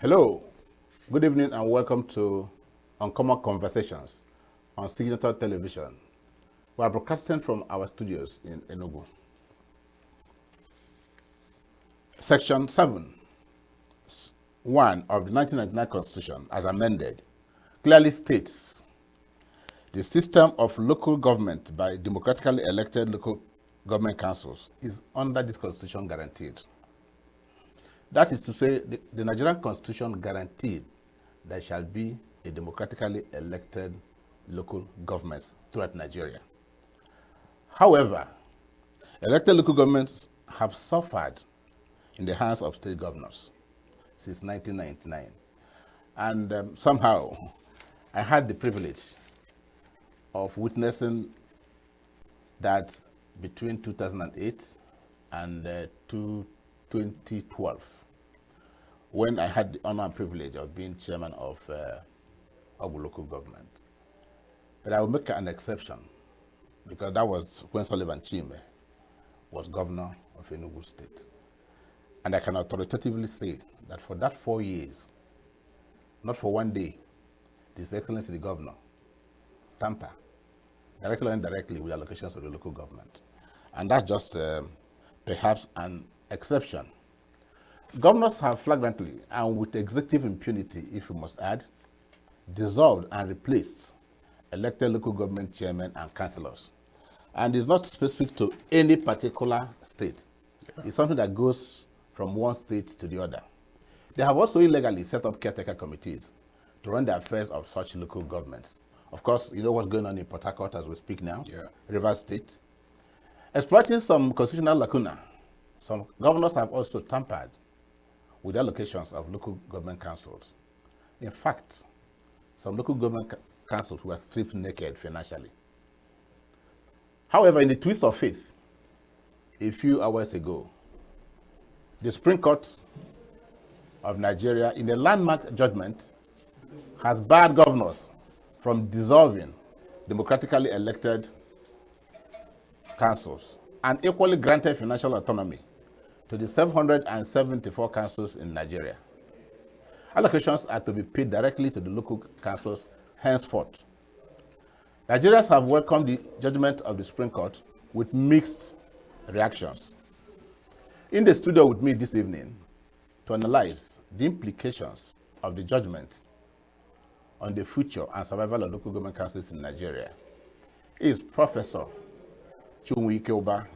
Hello, good evening, and welcome to Uncommon Conversations on Signature Television. We are broadcasting from our studios in Enugu. Section 7, 1 of the 1999 Constitution, as amended, clearly states the system of local government by democratically elected local government councils is under this Constitution guaranteed. That is to say, the Nigerian Constitution guaranteed there shall be a democratically elected local governments throughout Nigeria. However, elected local governments have suffered in the hands of state governors since 1999. And somehow, I had the privilege of witnessing that between 2008 and 2012, when I had the honor and privilege of being chairman of Obu local government. But I will make an exception because that was when Sullivan Chime was governor of Enugu State. And I can authoritatively say that for that 4 years, not for one day, His Excellency the Governor tamper directly or indirectly with allocations of the local government. And that's just perhaps an exception. Governors have flagrantly and with executive impunity, if we must add, dissolved and replaced elected local government chairmen and councillors. And it's not specific to any particular state. It's something that goes from one state to the other. They have also illegally set up caretaker committees to run the affairs of such local governments. Of course, you know what's going on in Port Harcourt as we speak now, Rivers State. Exploiting some constitutional lacuna, some governors have also tampered with allocations of local government councils. In fact, some local government councils were stripped naked financially. However, in the twist of faith, a few hours ago, the Supreme Court of Nigeria, in a landmark judgment, has barred governors from dissolving democratically elected councils and equally granted financial autonomy to the 774 councils in Nigeria. Allocations are to be paid directly to the local councils henceforth. Nigerians have welcomed the judgment of the Supreme Court with mixed reactions. In the studio with me this evening to analyze the implications of the judgment on the future and survival of local government councils in Nigeria is Professor Chinwike Ubah.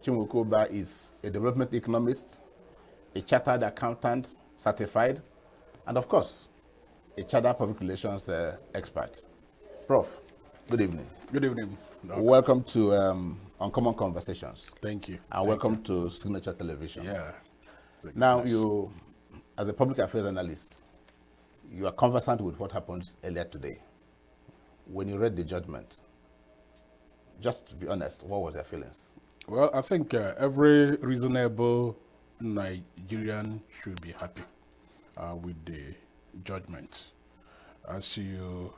Chinwike Ubah is a development economist, a chartered accountant, certified, and of course, a chartered public relations expert. Prof, good evening. Good evening, Doc. Welcome to Uncommon Conversations. Thank you. And welcome to Signature Television. Yeah. Now, you, as a public affairs analyst, you are conversant with what happened earlier today. When you read the judgment, just to be honest, what was your feelings? Well, I think every reasonable Nigerian should be happy with the judgment. As you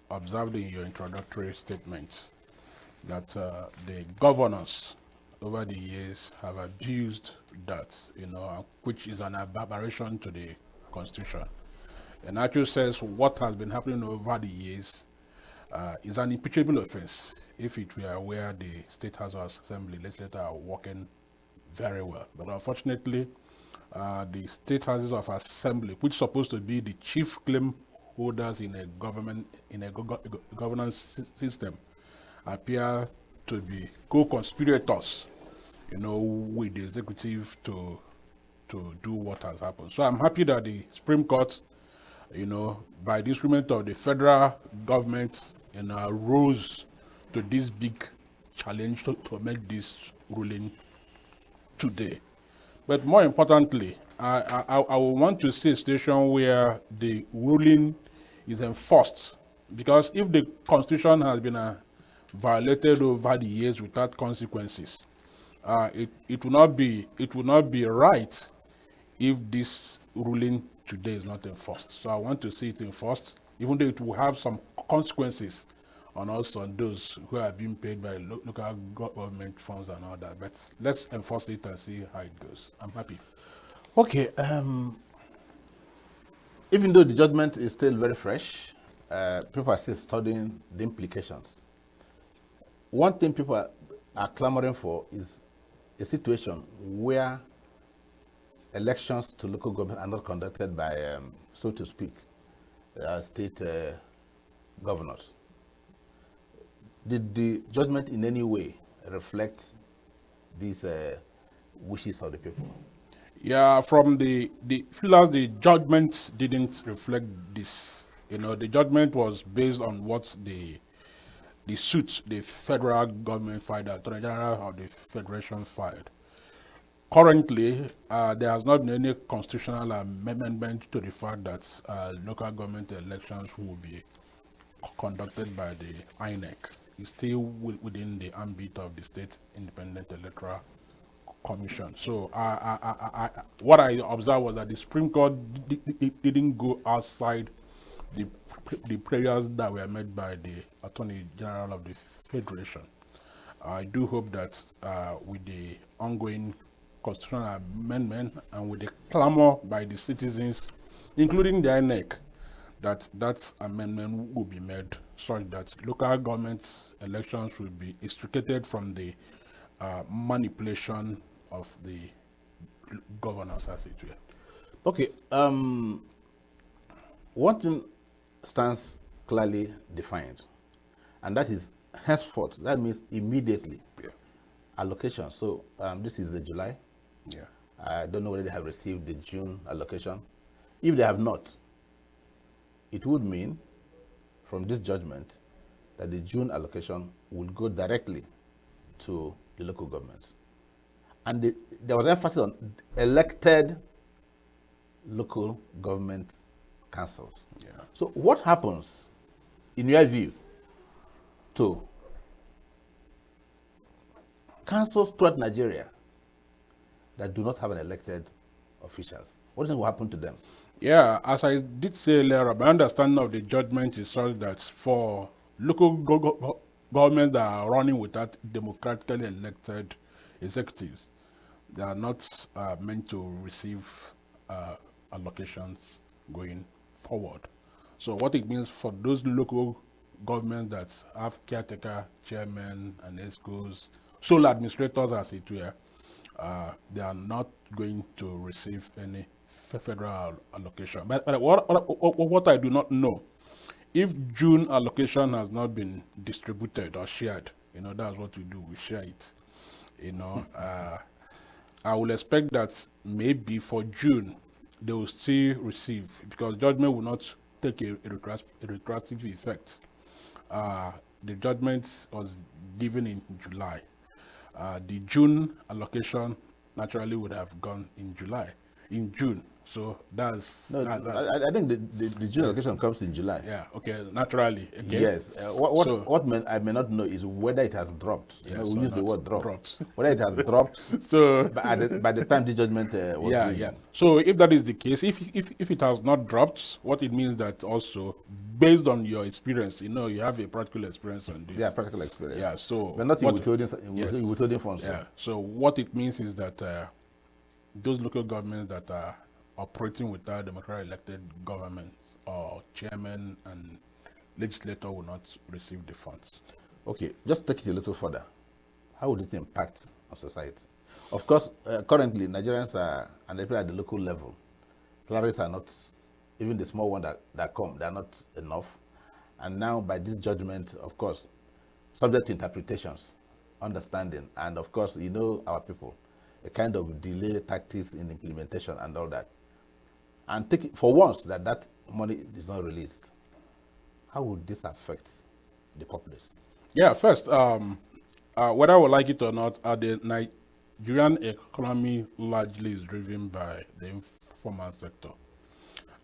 observed in your introductory statements, that the governors over the years have abused that, which is an aberration to the Constitution. And actually says what has been happening over the years is an impeachable offense if it were where the State House of Assembly legislature are working very well. But unfortunately, the State Houses of Assembly, which is supposed to be the chief claim holders in a government, in a governance system, appear to be co-conspirators, with the executive to do what has happened. So I'm happy that the Supreme Court, by the instrument of the federal government, rose to this big challenge to make this ruling today. But more importantly, I want to see a situation where the ruling is enforced, because if the Constitution has been violated over the years without consequences, it will not be right if this ruling today is not enforced. So I want to see it enforced, even though it will have some consequences on those who are being paid by local government funds and all that. But let's enforce it and see how it goes. I'm happy. Okay. even though the judgment is still very fresh, people are still studying the implications. One thing people are clamoring for is a situation where elections to local government are not conducted by, so to speak, state governors. Did the judgment in any way reflect these wishes of the people? Yeah, from the feel as the judgment didn't reflect this. You know, the judgment was based on what the suit the federal government filed, the Attorney General of the Federation filed. Currently, there has not been any constitutional amendment to the fact that local government elections will be conducted by the INEC. It's still within the ambit of the State Independent Electoral Commission. So what I observed was that the Supreme Court didn't go outside the prayers that were made by the Attorney General of the Federation. I do hope that with the ongoing constitutional amendment and with the clamor by the citizens, including the INEC, that amendment will be made such that local government elections will be extricated from the manipulation of the governors as it were. Okay, one thing stands clearly defined, and that is henceforth, that means immediately, allocation. So this is the July. Yeah. I don't know whether they have received the June allocation. If they have not, it would mean from this judgment that the June allocation will go directly to the local governments. And there was emphasis on elected local government councils. Yeah. So what happens, in your view, to councils throughout Nigeria that do not have an elected officials? What do you think will happen to them? Yeah, as I did say earlier, my understanding of the judgment is such that for local governments that are running without democratically elected executives, they are not meant to receive allocations going forward. So what it means for those local governments that have caretaker chairmen and ESCOs, sole administrators as it were, they are not going to receive any federal allocation. But what I do not know, if June allocation has not been distributed or shared, you know, that's what we do, we share it. You know, I will expect that maybe for June, they will still receive, because judgment will not take a retroactive effect. The judgment was given in July. The June allocation naturally would have gone in June. So that's... No, I think the June allocation comes in July. Yeah, okay, naturally. Okay. Yes. What I may not know is whether it has dropped. Yeah, we so use the not word drop. dropped. Whether it has dropped So by the time the judgment was given. yeah. So if that is the case, if it has not dropped, what it means that also, based on your experience, you know, you have a practical experience on this. Yeah, practical experience. Yeah, so... But not in what- withholding funds. Yeah, so what it means is that those local governments that are operating without democratically elected government or chairman and legislator will not receive the funds. Okay, just take it a little further. How would it impact on society? Of course, currently Nigerians are, and they play at the local level, salaries are not, even the small one that come, they are not enough. And now by this judgment, of course, subject to interpretations, understanding, and of course, you know our people, a kind of delay tactics in implementation and all that. And take it for once that money is not released. How would this affect the populace? Yeah, first, whether we like it or not, the Nigerian economy largely is driven by the informal sector.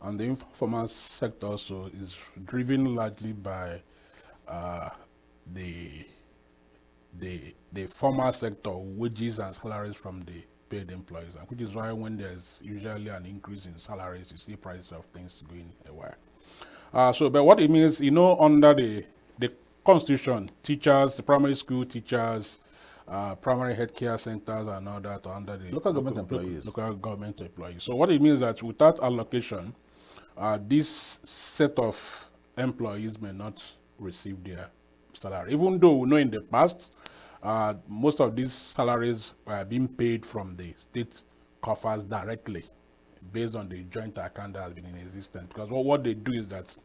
And the informal sector also is driven largely by the formal sector wages and salaries from the paid employees, which is why when there's usually an increase in salaries, you see prices of things going away. But what it means, you know, under the constitution, teachers, the primary school teachers, primary healthcare centers and all that are under the Local government employees. Local government employees. So what it means is that without allocation, this set of employees may not receive their salary. Even though we know in the past, most of these salaries were being paid from the state coffers directly based on the joint account that has been in existence. Because what they do is that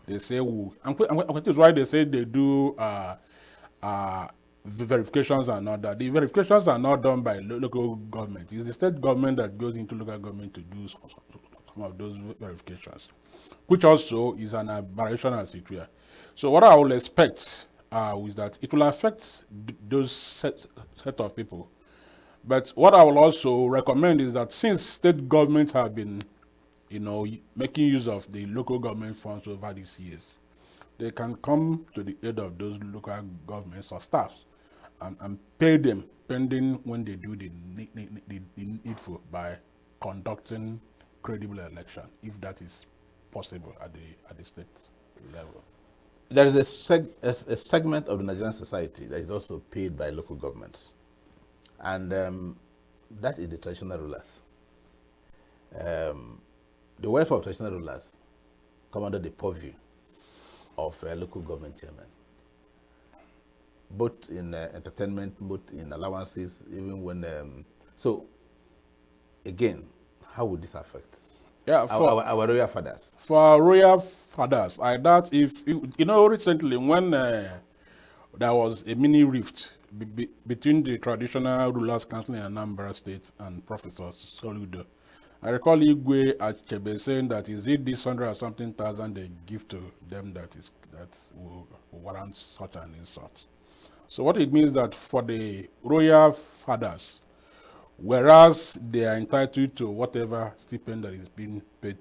they say, and that is why they say they do verifications and all that. The verifications are not done by local government. It's the state government that goes into local government to do some of those verifications, which also is an aberration as it were. So what I will expect is that it will affect those set of people. But what I will also recommend is that since state governments have been, making use of the local government funds over these years, they can come to the aid of those local governments or staffs and pay them pending when they do the needful by conducting credible election, if that is possible at the state level. There is a segment of the Nigerian society that is also paid by local governments, and that is the traditional rulers. The welfare of traditional rulers come under the purview of local government chairmen, both in entertainment, both in allowances, even when. So, again, how would this affect? Yeah, for our royal fathers. For our royal fathers, I doubt if recently when there was a mini rift between the traditional rulers council in Anambra State and Professor Soludo. I recall Igwe Achebe saying that is it this 100 or something thousand they give to them that will warrant such an insult. So what it means that for the royal fathers, whereas they are entitled to whatever stipend that is being paid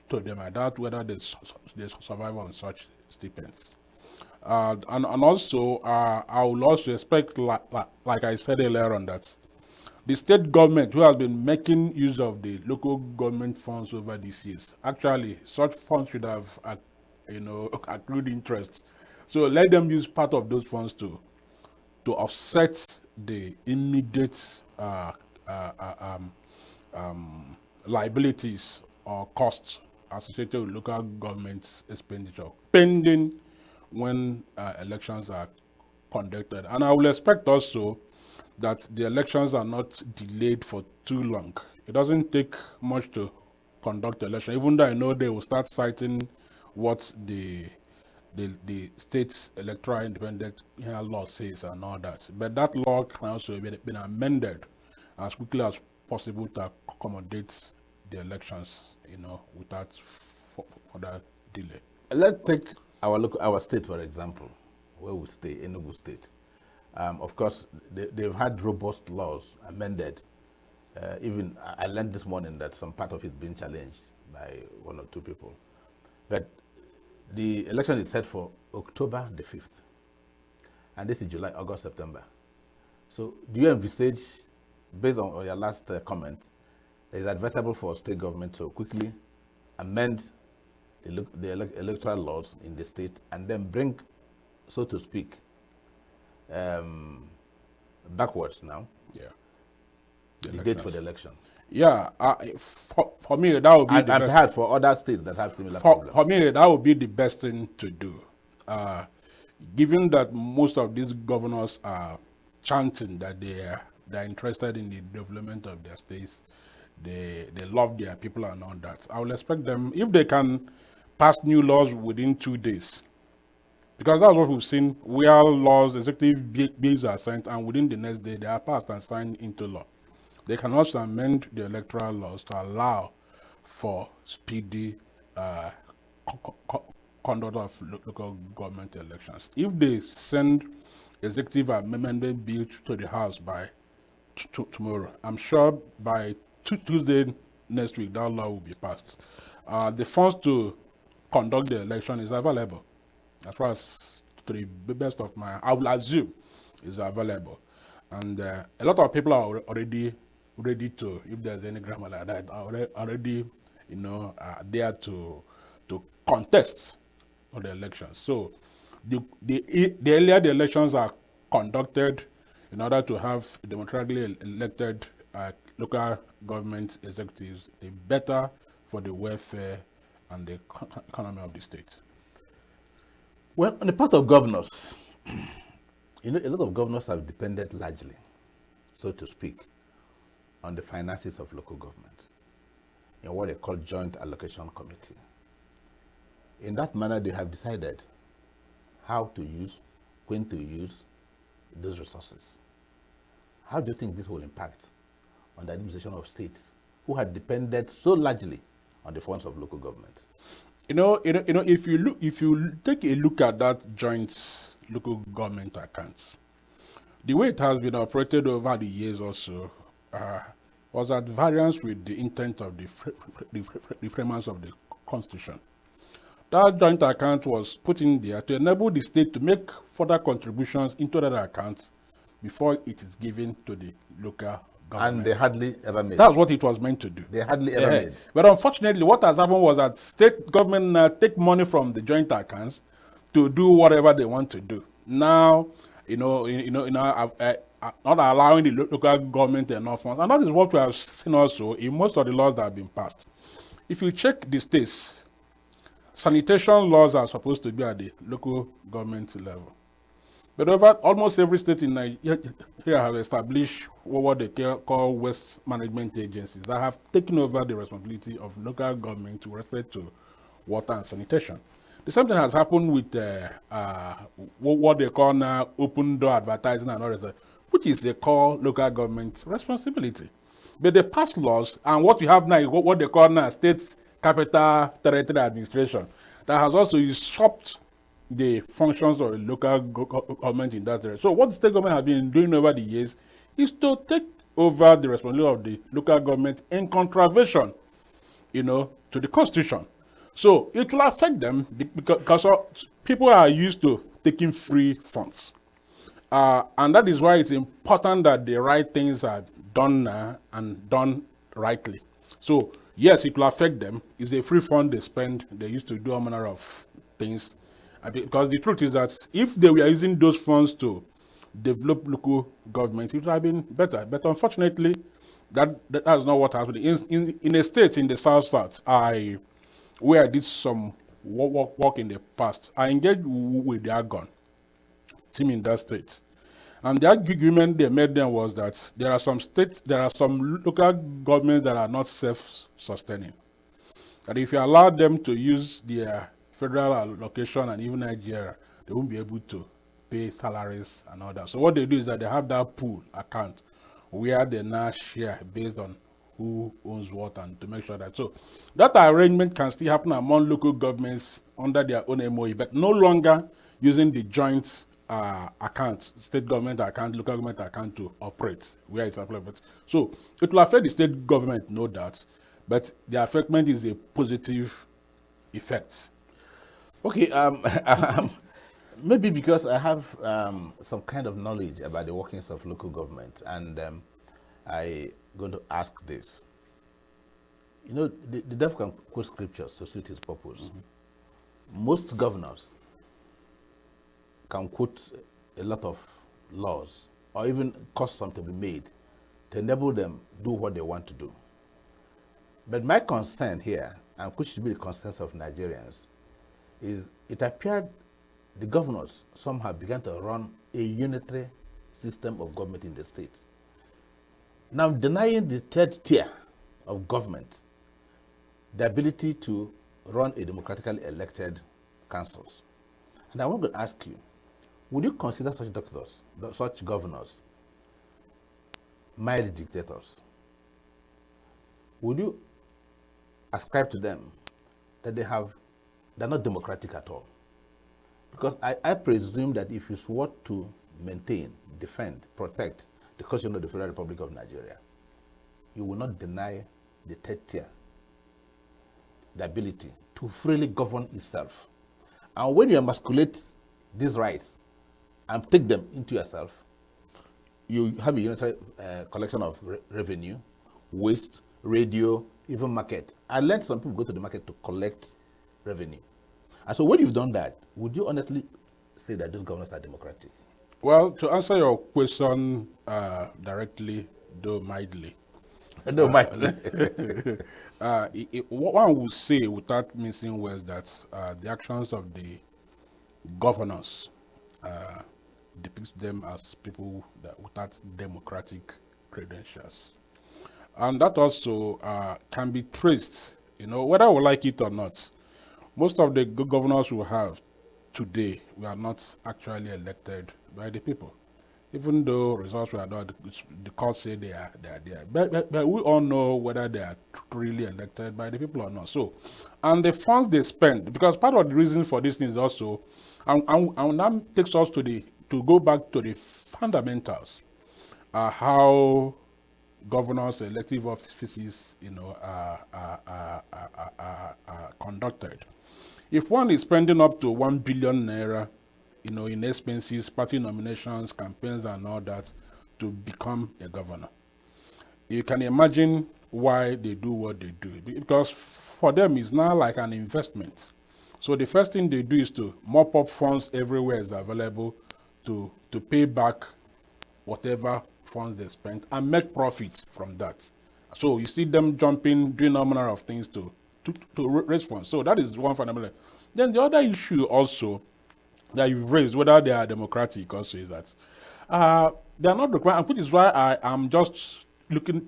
to them, I doubt whether they survive on such stipends. And also, I will also expect, like I said earlier on, that the state government, who has been making use of the local government funds over these years, actually, such funds should have, accrued interest. So let them use part of those funds to offset the immediate liabilities or costs associated with local government expenditure pending when elections are conducted. And I will expect also that the elections are not delayed for too long. It doesn't take much to conduct election, even though I know they will start citing what the state's electoral independent law says and all that. But that law can also be amended as quickly as possible to accommodate the elections, without further delay. Let's take our state, for example, where we stay, Enugu State. Of course, they've had robust laws amended. Even I learned this morning that some part of it being challenged by one or two people. But the election is set for October the 5th. And this is July, August, September. So do you envisage, based on your last comment, it is advisable for state government to quickly amend the electoral laws in the state and then bring, so to speak, backwards now, the date for the election? Yeah, for me, that would be the best. Perhaps for other states that have similar problems. For me, that would be the best thing to do. Given that most of these governors are chanting that they're interested in the development of their states, they love their people and all that, I will expect them, if they can pass new laws within 2 days, because that's what we've seen, where laws, executive bills are signed, and within the next day, they are passed and signed into law. They can also amend the electoral laws to allow for speedy conduct of local government elections. If they send executive amendment bill to the House by tomorrow, I'm sure by Tuesday next week, that law will be passed. The funds to conduct the election is available. As far as to the best of my, I will assume, is available. And a lot of people are already ready to, if there's any grammar like that, are already, there to contest for the elections. So the earlier the elections are conducted, in order to have democratically elected local government executives, the better for the welfare and the economy of the state? Well, on the part of governors, a lot of governors have depended largely, so to speak, on the finances of local governments in what they call joint allocation committee. In that manner, they have decided how to use, when to use those resources. How do you think this will impact on the administration of states who had depended so largely on the funds of local government? If you take a look at that joint local government accounts, the way it has been operated over the years also was at variance with the intent of the framers of the Constitution. That joint account was put in there to enable the state to make further contributions into that account before it is given to the local government. And they hardly ever made. That's what it was meant to do. They hardly ever made. But unfortunately, what has happened was that state government take money from the joint accounts to do whatever they want to do. Now, not allowing the local government enough funds, and that is what we have seen also in most of the laws that have been passed. If you check the states, sanitation laws are supposed to be at the local government level. But over almost every state in Nigeria have established what they call waste management agencies that have taken over the responsibility of local government with respect to water and sanitation. The same thing has happened with what they call now open door advertising and all that, which is they call local government responsibility. But they passed laws, and what we have now is what they call now state capital territory administration that has also usurped the functions of the local government in that area. So what the state government has been doing over the years is to take over the responsibility of the local government in contravention, to the Constitution. So it will affect them because people are used to taking free funds. And that is why it's important that the right things are done now and done rightly. So yes, it will affect them. It's a free fund they spend. They used to do all manner of things. Because the truth is that if they were using those funds to develop local government, it would have been better. But unfortunately, that's not what happened. In a state in the South, where I did some work in the past, I engaged with the Argon team in that state. And the argument they made then was that there are some local governments that are not self-sustaining. That if you allow them to use their federal allocation and even Nigeria, they won't be able to pay salaries and all that. So what they do is that they have that pool account where they now share based on who owns what and to make sure that. So that arrangement can still happen among local governments under their own MOE, but no longer using the joint account, state government account, local government account to operate where it's applicable. So it will affect the state government, no doubt, but the affectment is a positive effect. Okay, maybe because I have some kind of knowledge about the workings of local government, and I'm going to ask this. The devil can quote scriptures to suit his purpose. Mm-hmm. Most governors can quote a lot of laws or even custom to be made to enable them do what they want to do. But my concern here, and which should be the concerns of Nigerians, is it appeared the governors somehow began to run a unitary system of government in the states. Now denying the third tier of government the ability to run a democratically elected councils. And I want to ask you, would you consider such governors, mild dictators? Would you ascribe to them that they're not democratic at all? Because I presume that if you swore to maintain, defend, protect the Constitution of the Federal Republic of Nigeria, you will not deny the third tier the ability to freely govern itself. And when you emasculate these rights and take them into yourself, you have a unitary collection of revenue, waste, radio, even market. I let some people go to the market to collect revenue. And so when you've done that, would you honestly say that those governors are democratic? Well, to answer your question directly, though mildly, No, Mike. What one would say without missing words that the actions of the governors depicts them as people that without democratic credentials. And that also can be traced, whether we like it or not. Most of the governors we have today were not actually elected by the people. Even though results were not, the court say they are there. But we all know whether they are really elected by the people or not. So, and the funds they spend, because part of the reason for this is also, and that takes us to go back to the fundamentals, how governors' elective offices, are conducted. If one is spending up to 1 billion naira, in expenses, party nominations, campaigns, and all that, to become a governor, you can imagine why they do what they do. Because for them, it's not like an investment. So the first thing they do is to mop up funds everywhere is available to pay back whatever funds they spent and make profits from that. So you see them jumping, doing all manner of things to raise funds. So that is one fundamental. Then the other issue also that you've raised, whether they are democratic also, is that they are not required, which is why I am just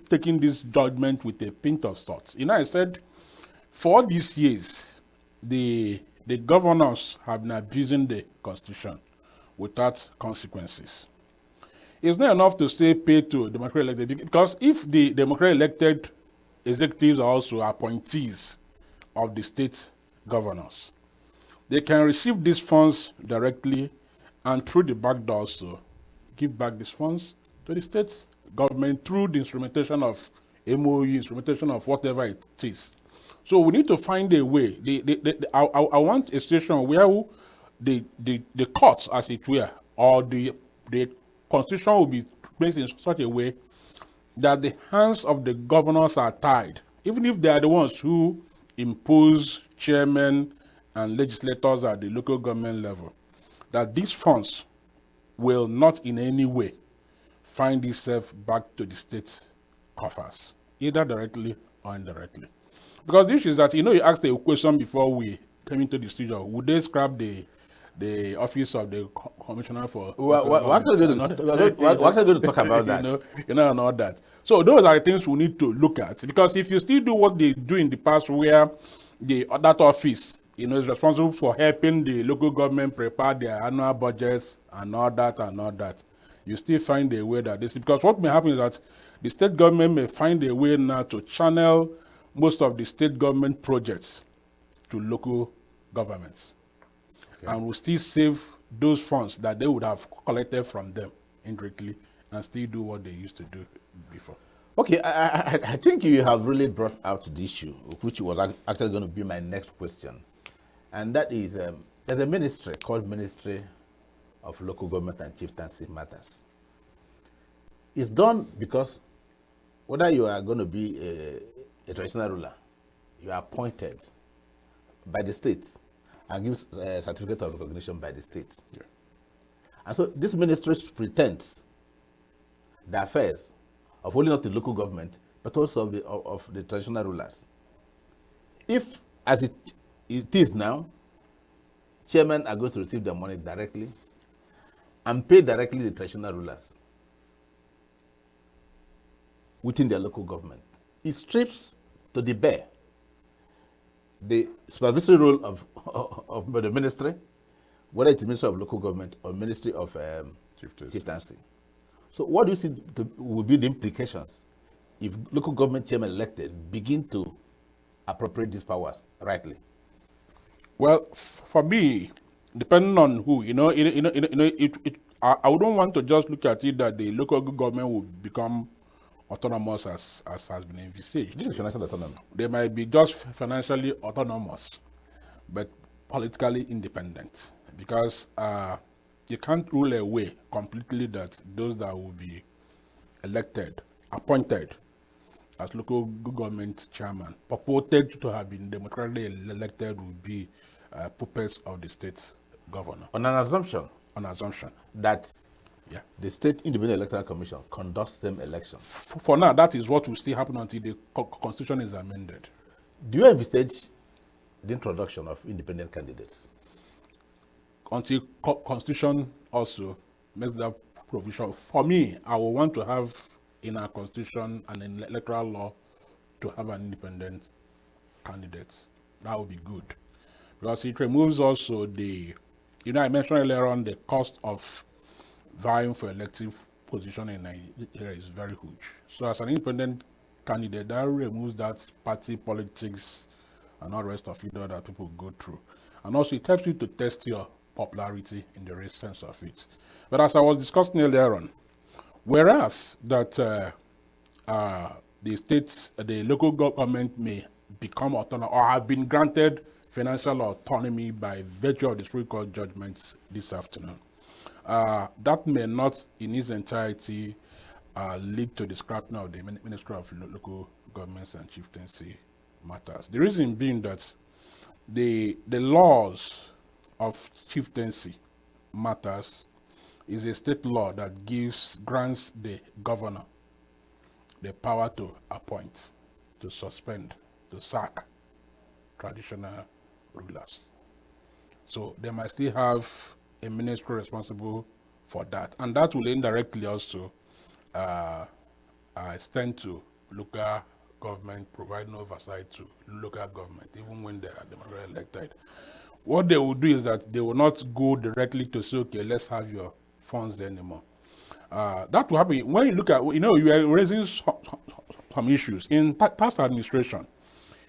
taking this judgment with a pinch of salt. I said for all these years, the governors have been abusing the constitution without consequences. It's not enough to say pay to democratically elected, because if the democratically elected executives are also appointees of the state governors, they can receive these funds directly and through the back door also give back these funds to the state government through the instrumentation of MOU, instrumentation of whatever it is. So we need to find a way. I want a situation where the courts, as it were, or the constitution will be placed in such a way that the hands of the governors are tied, even if they are the ones who impose chairmen and legislators at the local government level, that these funds will not in any way find itself back to the state coffers, either directly or indirectly. Because the issue is that, you asked a question before we came into the studio, would they scrap the office of the commissioner for... We're actually going to talk about that. And all that. So those are the things we need to look at. Because if you still do what they do in the past, where that office is responsible for helping the local government prepare their annual budgets and all that, you still find a way that this... Because what may happen is that the state government may find a way now to channel most of the state government projects to local governments. And will still save those funds that they would have collected from them indirectly and still do what they used to do before. Okay, I think you have really brought out the issue, which was actually going to be my next question. And that is, there's a ministry called Ministry of Local Government and Chieftaincy Matters. It's done because whether you are going to be a traditional ruler, you are appointed by the states and gives a certificate of recognition by the state. Yeah. And so this ministry pretends the affairs of only not the local government, but also of the traditional rulers. If, as it is now, chairmen are going to receive their money directly and pay directly the traditional rulers within their local government, it strips to the bare the supervisory role of the ministry, whether it's Ministry of Local Government or Ministry of Chieftaincy. So what do you see will be the implications if local government chairman elected begin to appropriate these powers rightly? Well, for me, depending on who, I wouldn't want to just look at it that the local government will become autonomous as has been envisaged. This is financial autonomy. They might be just financially autonomous, but politically independent, because you can't rule away completely that those that will be elected, appointed as local government chairman, purported to have been democratically elected, will be puppets of the state governor. On an assumption On assumption that Yeah. The State Independent Electoral Commission conducts same election. For now, that is what will still happen until the constitution is amended. Do you envisage the introduction of independent candidates? Until constitution also makes that provision. For me, I will want to have in our constitution and in electoral law to have an independent candidate. That would be good. Because it removes also the, I mentioned earlier on the cost of vying for elective position in Nigeria is very huge. So as an independent candidate, that removes that party politics and all the rest of it that people go through. And also it helps you to test your popularity in the real sense of it. But as I was discussing earlier on, whereas that the states, the local government may become autonomous or have been granted financial autonomy by virtue of the Supreme Court judgments this afternoon, that may not in its entirety lead to the scrapping of the Ministry of Local Governments and Chieftaincy matters. The reason being that the laws of chieftaincy matters is a state law that grants the governor the power to appoint, to suspend, to sack traditional rulers. So they might still have a ministry responsible for that. And that will indirectly also extend to local government, providing oversight to local government, even when they are democratically elected. What they will do is that they will not go directly to say, okay, let's have your funds anymore. That will happen when you look at, you are raising some issues in tax administration.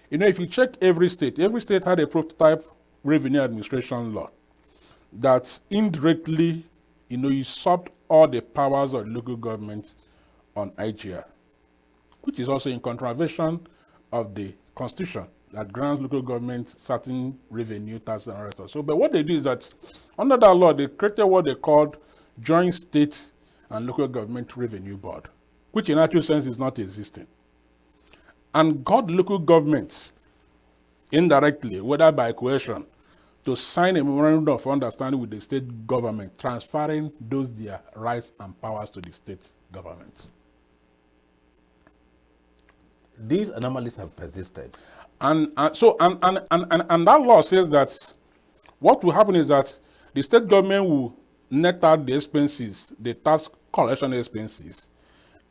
If you check every state had a prototype revenue administration law that indirectly, usurped all the powers of local government on IGR, which is also in contravention of the constitution that grants local governments certain revenue, tax, and rest. So, but what they do is that under that law, they created what they called Joint State and Local Government Revenue Board, which in actual sense is not existing, and got local governments indirectly, whether by coercion, to sign a memorandum of understanding with the state government, transferring those their rights and powers to the state government. These anomalies have persisted. And that law says that what will happen is that the state government will net out the expenses, the tax collection expenses,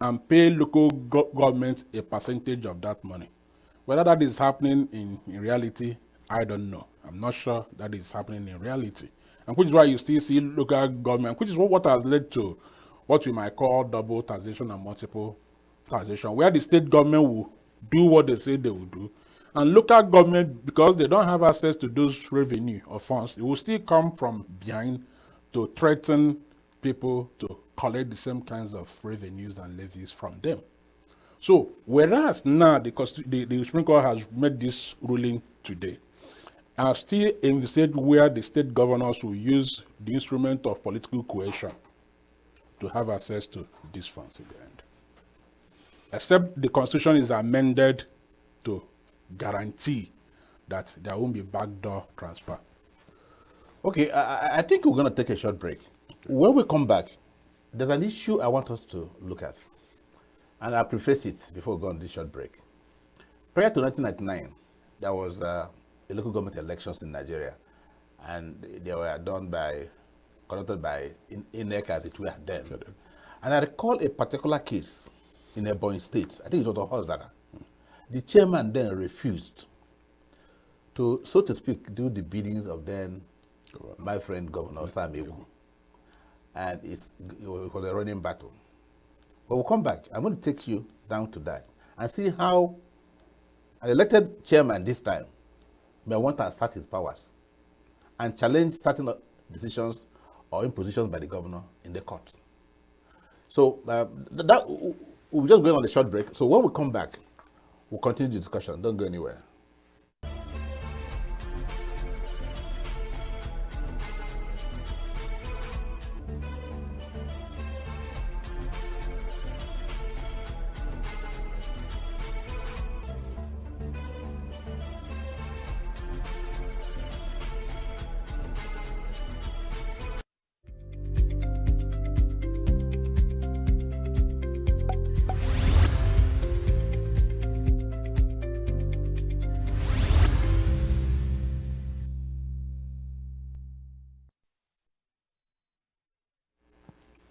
and pay local government a percentage of that money. Whether that is happening in reality, I don't know. I'm not sure that is happening in reality. And which is why you still see local government, which is what has led to what we might call double taxation and multiple taxation, where the state government will do what they say they will do, and local government, because they don't have access to those revenue or funds, it will still come from behind to threaten people to collect the same kinds of revenues and levies from them. So, whereas now the Supreme Court has made this ruling today, I still envisage where the state governors will use the instrument of political coercion to have access to these funds in the end. Except the constitution is amended to guarantee that there won't be backdoor transfer. Okay, I think we're going to take a short break. When we come back, there's an issue I want us to look at. And I'll preface it before we go on this short break. Prior to 1999, there was local government elections in Nigeria. And they were conducted by INEC as it were then. And I recall a particular case in Ebonyi State. I think it was Ohozara. The chairman then refused to, so to speak, do the biddings of then my friend Governor Sam Egwu. And it was a running battle. But we'll come back. I'm going to take you down to that and see how an elected chairman this time may want to assert his powers and challenge certain decisions or impositions by the governor in the court. So we'll just go on a short break. So when we come back, we'll continue the discussion. Don't go anywhere.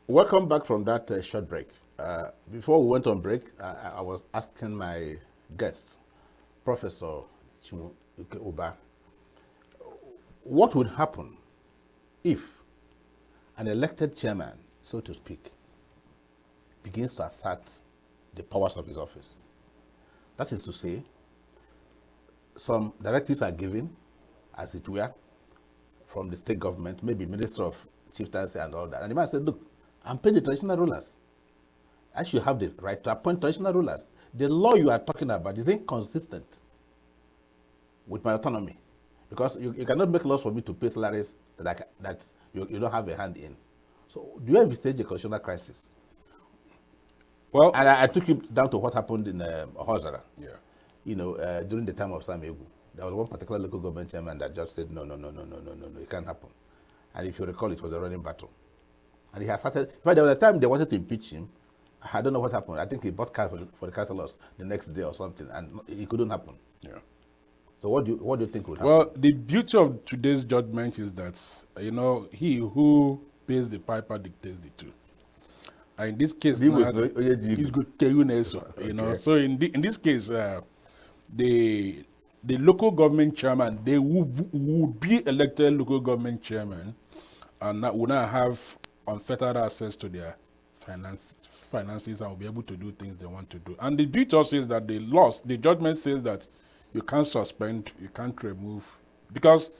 Welcome back from that short break. Before we went on break, I was asking my guest, Professor Chimuke Uba, what would happen if an elected chairman, so to speak, begins to assert the powers of his office? That is to say, some directives are given, as it were, from the state government, maybe Minister of Chieftaincy and all that. And the man said, look, I'm paying the traditional rulers. I should have the right to appoint traditional rulers. The law you are talking about is inconsistent with my autonomy, because you cannot make laws for me to pay salaries that you don't have a hand in. So do you envisage a constitutional crisis? Well, And I took you down to what happened in Hozara. yeah. You know, during the time of Sam Egu, there was one particular local government chairman that just said, no, it can't happen. And if you recall, it was a running battle. And he has started, but there was a time they wanted to impeach him. I don't know what happened. I think he bought cars for the councillors the next day or something, and it couldn't happen. Yeah. So what do you think would happen? Well, the beauty of today's judgment is that, he who pays the piper dictates the tune. And in this case, Deal now, with Oyeji. he's good to you know, Okay. So in this case, the local government chairman, they would be elected local government chairman, and would not have unfettered access to their finances and will be able to do things they want to do. And the beauty also is that the judgment says that you can't suspend, you can't remove, because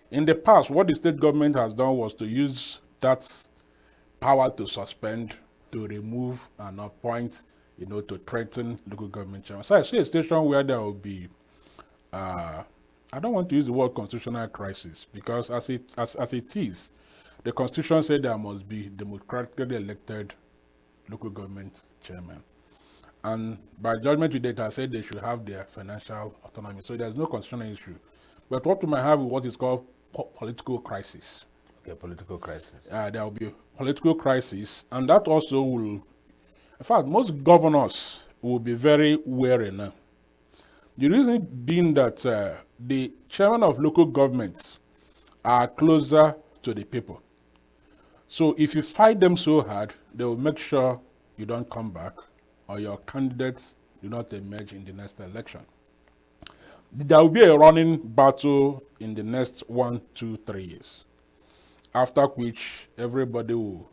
in the past, what the state government has done was to use that power to suspend, to remove, and appoint, to threaten local government chairman. So I see a situation where there will be, I don't want to use the word constitutional crisis, because as it is, the Constitution said there must be democratically elected local government chairman. And by judgment today, it has said they should have their financial autonomy. So there's no constitutional issue. But what we might have is what is called political crisis. Okay, political crisis. There will be a political crisis, and that also will, in fact, most governors will be very wary now. The reason being that the chairman of local governments are closer to the people. So if you fight them so hard, they will make sure you don't come back or your candidates do not emerge in the next election. There will be a running battle in the next 1, 2, 3 years, after which everybody will,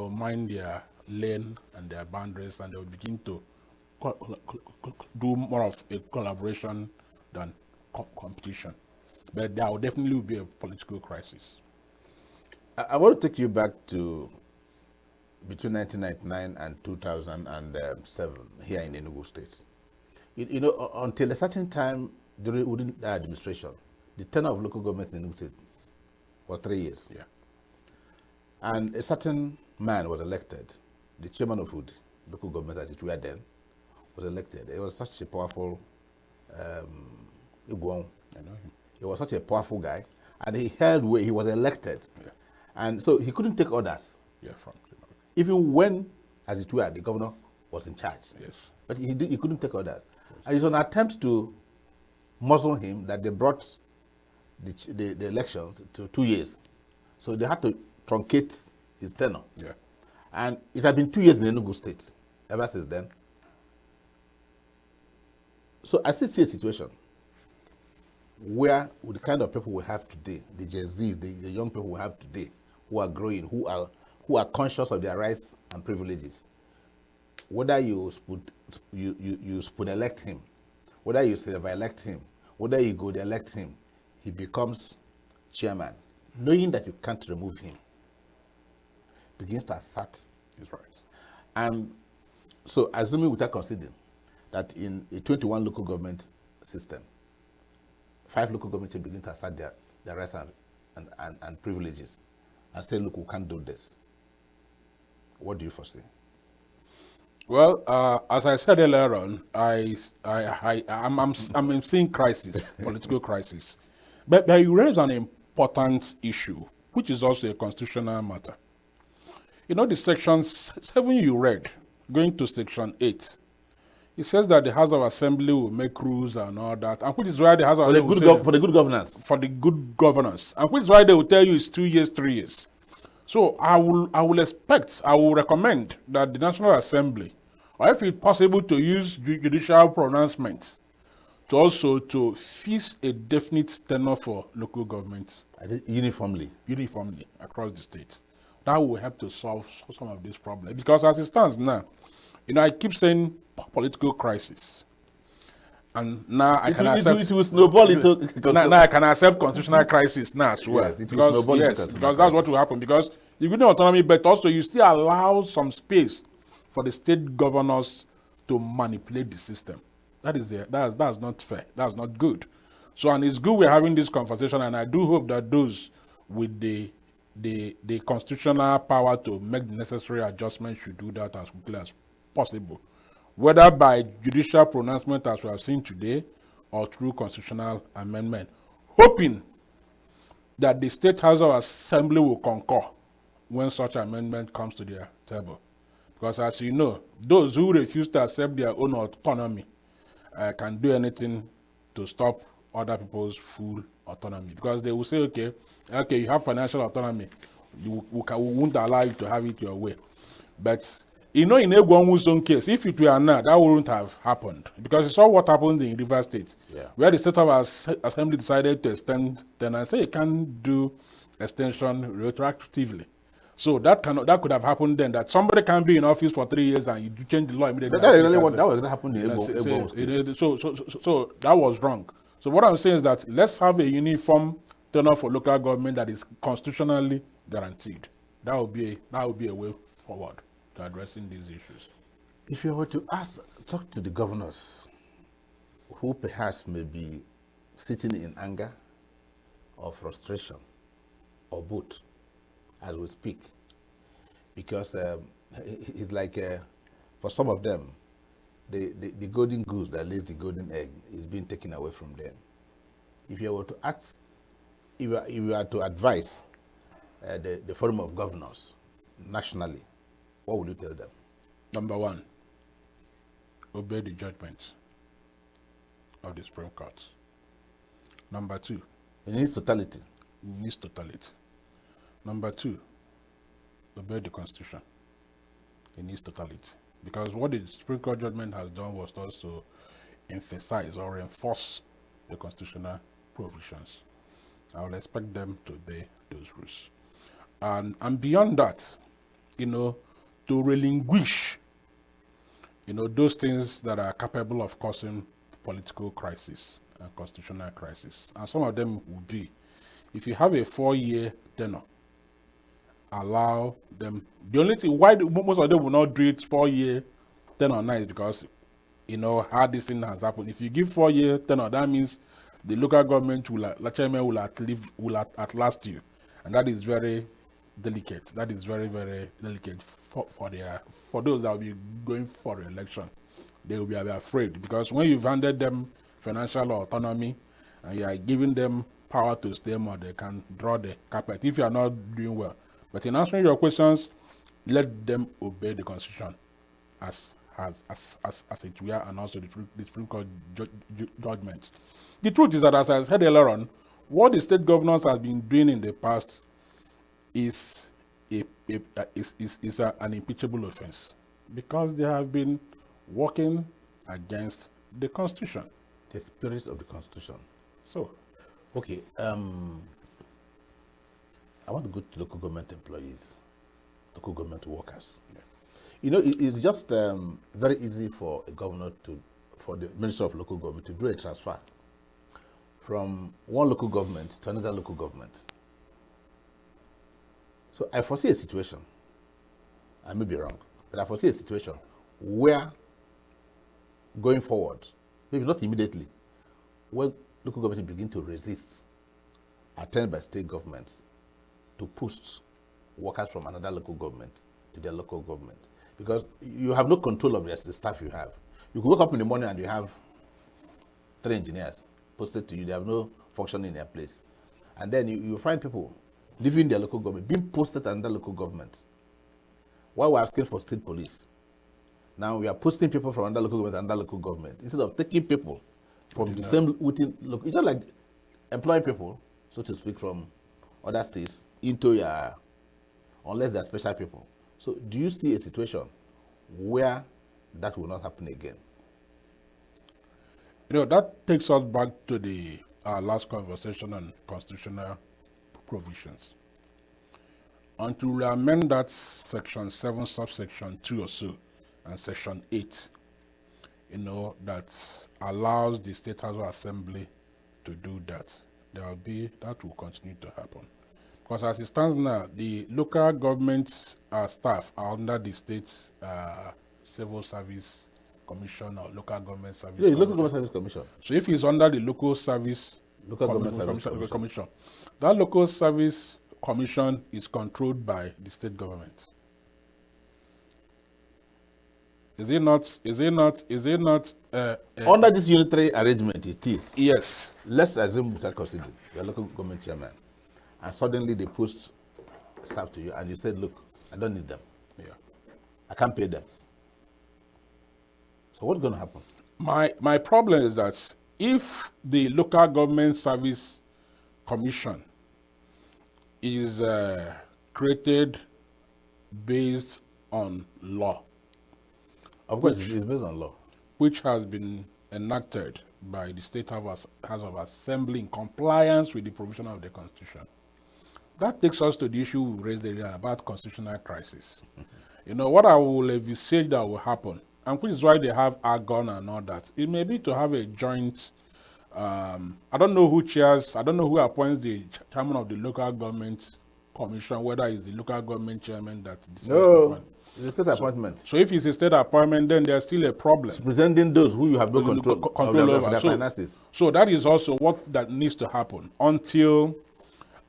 mind their lane and their boundaries, and they will begin to do more of a collaboration than competition. But there will definitely be a political crisis. I want to take you back to between 1999 and 2007 here in Enugu State. Until a certain time within the administration, the tenure of local government in Enugu State was 3 years. Yeah. And a certain man was elected, the chairman of Wood, local government as it were then, was elected. He was such a powerful Iguan. I know him. He was such a powerful guy, and he held where he was elected. Yeah. And so he couldn't take orders, Yeah, even when, as it were, the governor was in charge. yes. But he couldn't take orders. And it was an attempt to muzzle him that they brought the elections to 2 years. So they had to truncate his tenure. Yeah. And it has been 2 years in Enugu State ever since then. So I still see a situation where, with the kind of people we have today, the Gen Zs, the young people we have today, who are growing, who are conscious of their rights and privileges, whether you spoon elect him, whether you silver elect him, whether you go to elect him, he becomes chairman, knowing that you can't remove him, begins to assert He's right. And so, assuming without considering that in a 21 local government system, 5 local governments begin to assert their rights and privileges and say, look, we can't do this. What do you foresee? Well, as I said earlier on, I'm seeing crisis, political crisis. But you raise an important issue, which is also a constitutional matter. The section 7 you read, going to section 8, it says that the House of Assembly will make rules and all that, and which is why the House of For the Assembly good governance. for the good governance, and which is why they will tell you it's 2 years, 3 years. So I will recommend that the National Assembly, or if it's possible to use judicial pronouncements, to also to fix a definite tenure for local government Uniformly. across the state. That will help to solve some of these problems. Because as it stands now, I keep saying political crisis. And now I can accept it will snowball into now I can accept constitutional crisis now as well. Yes, it will snowball into constitutional because that's what crisis. will happen. Because you give them autonomy, but also you still allow some space for the state governors to manipulate the system. That's not fair. That's not good. So, and it's good we're having this conversation, and I do hope that those with the constitutional power to make the necessary adjustments should do that as quickly as possible, whether by judicial pronouncement as we have seen today or through constitutional amendment, hoping that the State House of Assembly will concur when such amendment comes to their table. Because as you know, those who refuse to accept their own autonomy can do anything to stop other people's full autonomy. Because they will say, okay, you have financial autonomy, we won't allow you to have it your way. But in Egwonwu's own case, if it were not, that wouldn't have happened. Because you saw what happened in Rivers State, where the State of Assembly decided to extend, then I say you can't do extension retroactively. So that could have happened then, that somebody can be in office for 3 years and you change the law immediately. That happened in Egwonwu's case. So that was wrong. So what I'm saying is that let's have a uniform tenure for local government that is constitutionally guaranteed. That would be a way forward to addressing these issues. If you were to talk to the governors who perhaps may be sitting in anger or frustration or both as we speak, because it's like for some of them, the golden goose that lays the golden egg is being taken away from them. If you were to ask, if you were to advise the Forum of Governors nationally, what would you tell them? Number one, obey the judgments of the Supreme Court. Number two, it needs totality. Number two, obey the Constitution. It needs totality. Because what the Supreme Court judgment has done was also emphasize or reinforce the constitutional provisions. I will expect them to obey those rules. And beyond that, to relinquish, those things that are capable of causing political crisis and constitutional crisis. And some of them would be, if you have a 4-year tenure, allow them. The only thing why most of them will not do it 4-year tenure now is because how this thing has happened. If you give 4-year tenure, that means the local government will outlast you, and that is very delicate. That is very, very delicate for those that will be going for election. They will be afraid, because when you've handed them financial autonomy and you are giving them power to stay more, they can draw the carpet if you are not doing well. But in answering your questions, let them obey the Constitution as it were, and also the Supreme Court judgments. The truth is that, as I said earlier on, what the state governors have been doing in the past is an impeachable offense, because they have been working against the Constitution. The spirit of the Constitution. So, okay, I want to go to local government employees, local government workers. Yeah. It's just very easy for a governor for the Minister of Local Government to do a transfer from one local government to another local government. So I foresee a situation, I may be wrong, but I foresee a situation where, going forward, maybe not immediately, where local government begin to resist attempted by state governments to push workers from another local government to their local government, because you have no control of the staff you have. You could wake up in the morning and you have 3 engineers posted to you. They have no function in their place. And then you find people leaving their local government, being posted to another local government. While we're asking for state police, now we are posting people from another local government to another local government, instead of taking people from the same within local. It's just like employing people, so to speak, from other states into your unless they're special people. So do you see a situation where that will not happen again? That takes us back to the last conversation on constitutional provisions. Until we amend that section 7, subsection 2 or so, and section 8, that allows the State House of Assembly to do that, that will continue to happen. Because as it stands now, the local government staff are under the state civil service commission or local government service. Yeah, local government service commission. So if it's under the local government service commission, that local service commission is controlled by the state government. Is it not? Under this unitary arrangement, it is. Yes. Let's assume Mr. Kosidi, the local government chairman, and suddenly they post staff to you, and you said, "Look, I don't need them. Yeah. I can't pay them." So what's going to happen? My problem is that if the local government service commission is created based on law, Of course, it's based on law, which has been enacted by the State House of Assembly in compliance with the provision of the Constitution. That takes us to the issue we raised earlier about constitutional crisis. What I will envisage that will happen, and which is why they have AGON and all that, it may be to have a joint, I don't know who appoints the chairman of the local government commission, whether it's the local government chairman that decides to appoint. It's a state appointment. So if it's a state appointment, then there's still a problem. Presenting those who you have no control over their finances. So that is also what that needs to happen until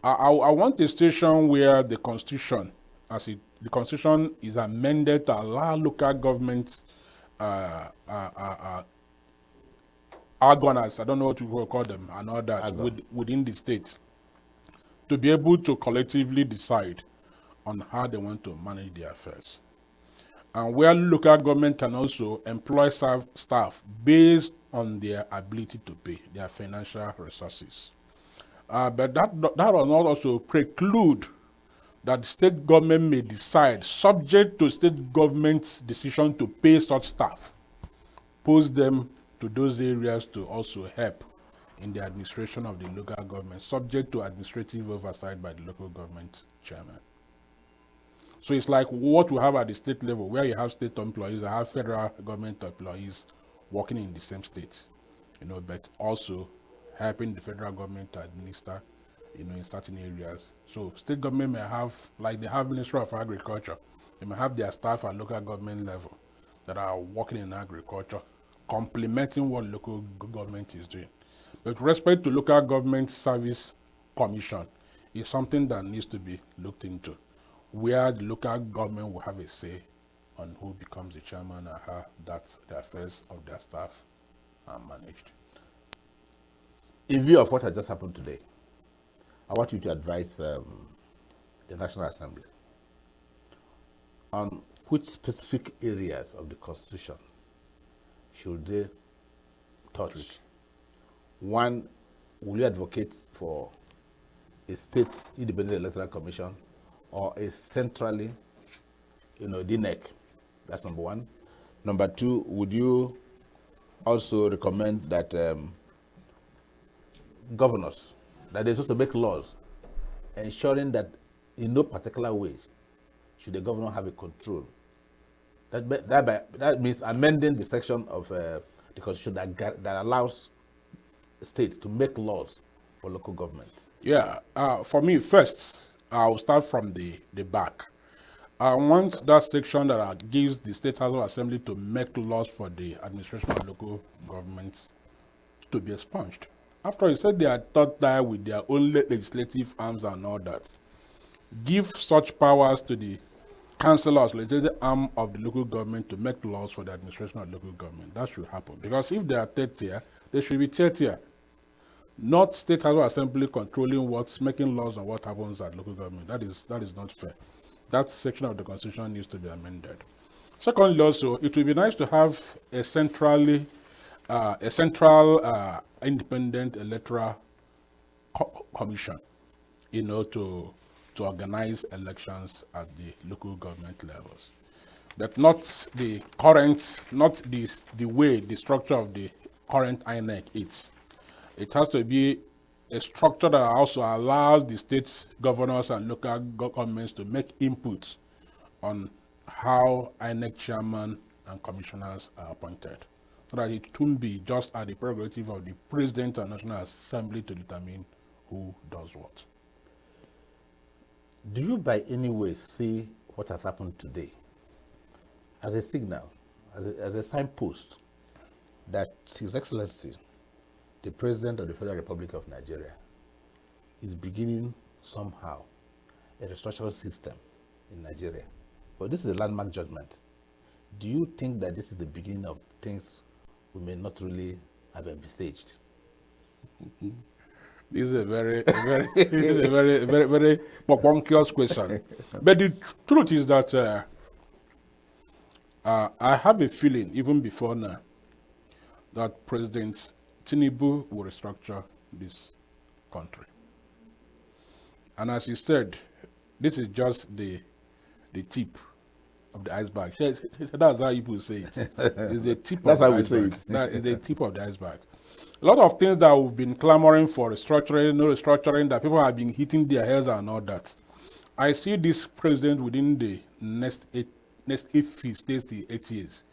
I want a situation where the Constitution, the Constitution is amended to allow local governments, organs, I don't know what you will call them, and all that within the state, to be able to collectively decide on how they want to manage their affairs. And where local government can also employ staff based on their ability to pay, their financial resources. But that does not also preclude that the state government may decide, subject to state government's decision to pay such staff, post them to those areas to also help in the administration of the local government, subject to administrative oversight by the local government chairman. So it's like what we have at the state level, where you have state employees, you have federal government employees working in the same state, but also helping the federal government to administer, in certain areas. So state government may have, like they have Ministry of Agriculture, they may have their staff at local government level that are working in agriculture, complementing what local government is doing. But with respect to local government service commission, is something that needs to be looked into, where the local government will have a say on who becomes the chairman and how the affairs of their staff are managed. In view of what has just happened today, I want you to advise the National Assembly on which specific areas of the Constitution should they touch. One, will you advocate for a state independent electoral commission or a centrally, DNEC? That's number one. Number two, would you also recommend that governors, that they're supposed to make laws ensuring that in no particular way should the governor have a control? That means amending the section of the Constitution that allows states to make laws for local government. Yeah, for me, first, I'll start from the back. I want that section that gives the State House of Assembly to make laws for the administration of local governments to be expunged. After all, you said they are taught that with their own legislative arms and all that. Give such powers to the councillors, legislative arm of the local government to make laws for the administration of local government. That should happen. Because if they are third tier, they should be third tier. Not State House of Assembly controlling making laws on what happens at local government. That is not fair. That section of the Constitution needs to be amended. Secondly, also, it would be nice to have a central independent electoral commission, to to organize elections at the local government levels. But not the current, not the way, the structure of the current INEC is. It has to be a structure that also allows the state governors and local governments to make input on how INEC chairman and commissioners are appointed, so that it won't be just at the prerogative of the President and National Assembly to determine who does what. Do you by any way see what has happened today as a signal, as a signpost that His Excellency, the President of the Federal Republic of Nigeria, is beginning somehow a restructural system in Nigeria? But this is a landmark judgment. Do you think that this is the beginning of things we may not really have envisaged? This is a very bonkers question. But the truth is that I have a feeling, even before now, that President Tinubu will restructure this country. And as you said, this is just the tip of the iceberg. That's how people say it. It's the tip That's of how the we say iceberg. it. That is the tip of the iceberg. A lot of things that we've been clamoring for, restructuring, no restructuring, that people have been hitting their heads and all that. I see this president within the next if he stays the 8 years,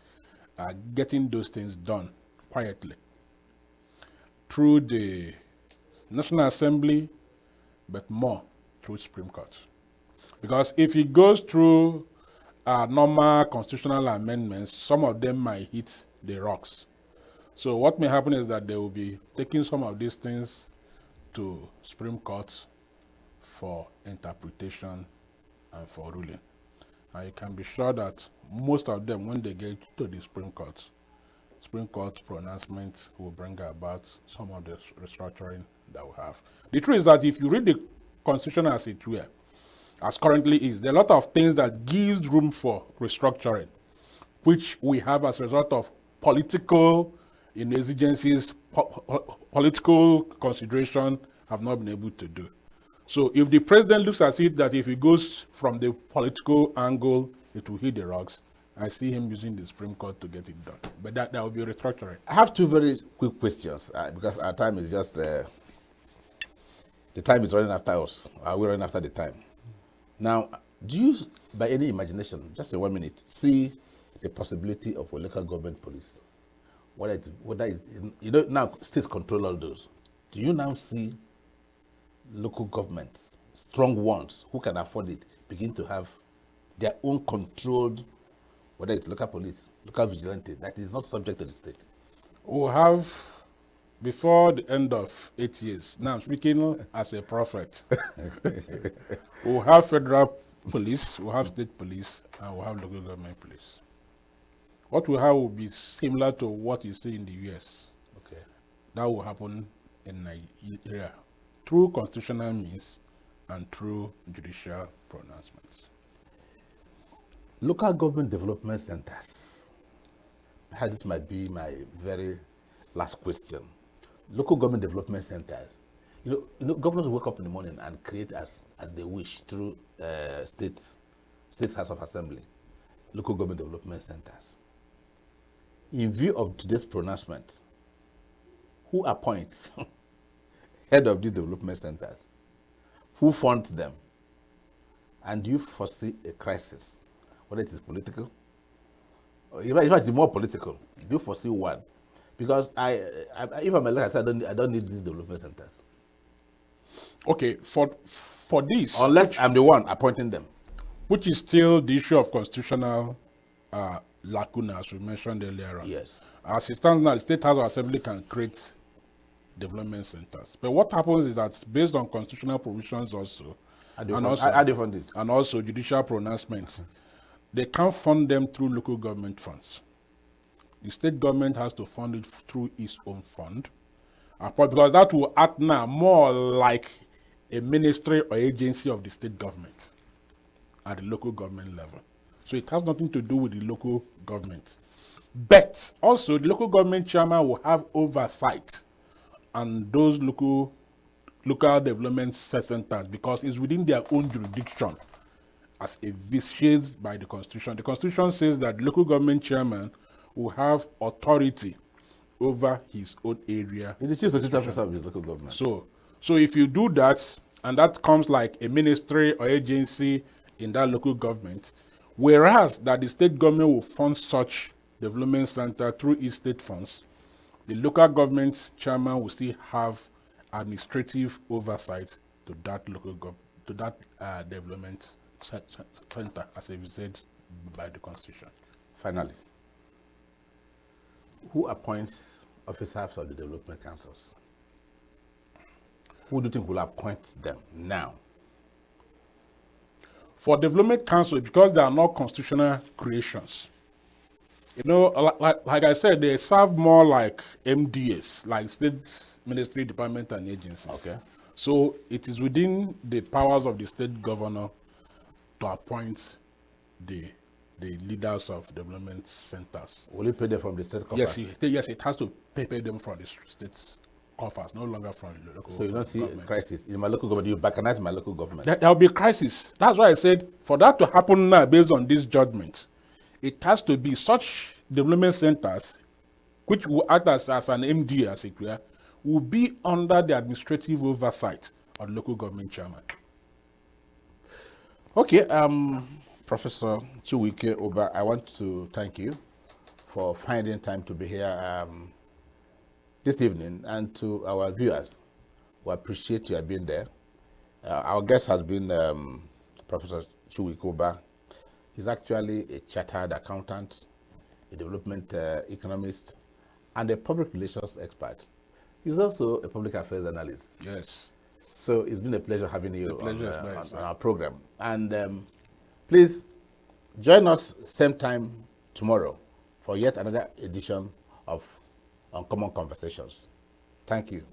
getting those things done quietly through the National Assembly, but more through Supreme Court. Because if he goes through normal constitutional amendments, some of them might hit the rocks. So what may happen is that they will be taking some of these things to Supreme Court for interpretation and for ruling. And you can be sure that most of them, when they get to the Supreme Court pronouncement will bring about some of the restructuring that we have. The truth is that if you read the Constitution as it were, as currently is, there are a lot of things that gives room for restructuring, which we have as a result of political exigencies, political consideration have not been able to do. So if the president looks at it that if he goes from the political angle, it will hit the rocks, I see him using the Supreme Court to get it done. But that will be restructuring. I have two very quick questions because our time is just, the time is running after us. We're running after the time. Now, do you, by any imagination, just in 1 minute, see the possibility of a local government police? Whether it's, now states control all those. Do you now see local governments, strong ones who can afford it, begin to have their own controlled, whether it's local police, local vigilante, that is not subject to the state? We'll have, before the end of 8 years, now I'm speaking as a prophet, we'll have federal police, we'll have state police, and we'll have local government police. What we have will be similar to what you see in the US. Okay. That will happen in Nigeria through constitutional means and through judicial pronouncements. Local government development centers. Perhaps this might be my very last question. Local government development centers. You know, governors wake up in the morning and create as they wish through States House of Assembly, local government development centers. In view of today's pronouncement, who appoints head of these development centers? Who funds them? And do you foresee a crisis, whether it is political? Or in fact, it's more political. Do you foresee one? Because if I'm elected, I say I don't need these development centers. Okay, for this, unless I'm the one appointing them, which is still the issue of constitutional lacuna, as we mentioned earlier on. Yes. As it stands now, the State House of Assembly can create development centers. But what happens is that based on constitutional provisions also, and also judicial pronouncements, they can't fund them through local government funds. The state government has to fund it through its own fund, because that will act now more like a ministry or agency of the state government at the local government level. So it has nothing to do with the local government. But also the local government chairman will have oversight on those local local development centers because it's within their own jurisdiction as a vitiated by the Constitution. The Constitution says that local government chairman will have authority over his own area. He's the chief security officer of his local government. So if you do that, and that comes like a ministry or agency in that local government, whereas that the state government will fund such development center through its state funds, the local government chairman will still have administrative oversight to that development center as said by the Constitution. Finally, who appoints officers of the development councils? Who do you think will appoint them now? For development council, because they are not constitutional creations, you know, like I said, they serve more like MDS, like state ministry, department, and agencies. Okay. So it is within the powers of the state governor to appoint the leaders of development centers. Will you pay them from the state coffers? Yes, it has to pay them from the state's coffers, no longer from the local. So you don't see government. a crisis in my local government. You balkanize my local government. There will be a crisis. That's why I said for that to happen now, based on this judgment, it has to be such development centers, which will act as an MD, as it were, will be under the administrative oversight of local government chairman. Okay, Professor Chiwike Obah, I want to thank you for finding time to be here this evening, and to our viewers, we appreciate you being there. Our guest has been Professor Chiwike Obah. He's actually a chartered accountant, a development economist, and a public relations expert. He's also a public affairs analyst. Yes. So it's been a pleasure having you Pleasure is mine, on our program. And please join us same time tomorrow for yet another edition of Uncommon Conversations. Thank you.